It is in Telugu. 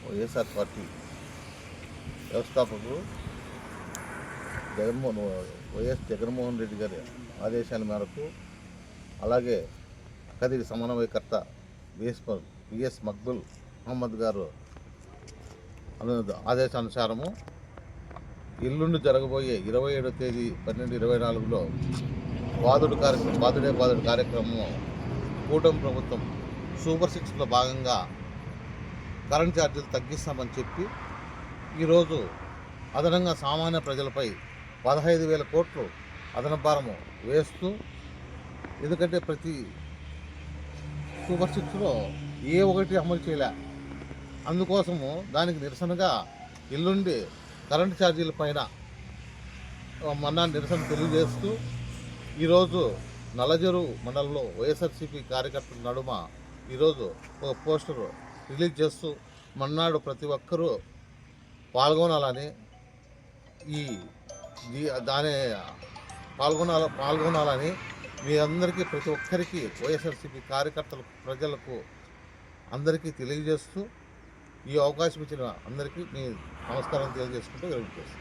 వైఎస్ఆర్ పార్టీ వ్యవస్థాపకులు వైఎస్ జగన్మోహన్ రెడ్డి గారి ఆదేశాల మేరకు, అలాగే కదిరి సమన్వయకర్త బిఎస్ మక్బుల్ మహమ్మద్ గారు ఆదేశానుసారము ఎల్లుండి జరగబోయే 27వ తేదీ 12/24లో బాదుడే కార్యక్రమం కూటమి ప్రభుత్వం సూపర్ 6లో భాగంగా కరెంట్ ఛార్జీలు తగ్గిస్తామని చెప్పి ఈరోజు అదనంగా సామాన్య ప్రజలపై 15,000 కోట్లు అదనపు భారము వేస్తూ, ఎందుకంటే ప్రతి సూపర్ 6లో ఏ ఒకటి అమలు చేయలే, అందుకోసము దానికి నిరసనగా ఎల్లుండి కరెంటు ఛార్జీల పైన మొన్న నిరసన తెలియజేస్తూ ఈరోజు నల్లజరు మండలంలో వైఎస్ఆర్సీపీ కార్యకర్తల నడుమ ఈరోజు ఒక పోస్టర్ రిలీజ్ చేస్తూ మన్నాడు ప్రతి ఒక్కరూ పాల్గొనాలని పాల్గొనాలని మీ అందరికీ ప్రతి ఒక్కరికి వైఎస్ఆర్సీపీ కార్యకర్తలకు ప్రజలకు అందరికీ తెలియజేస్తూ ఈ అవకాశం ఇచ్చిన అందరికీ మీ నమస్కారం తెలియజేసుకుంటూ విరమిస్తున్నాను.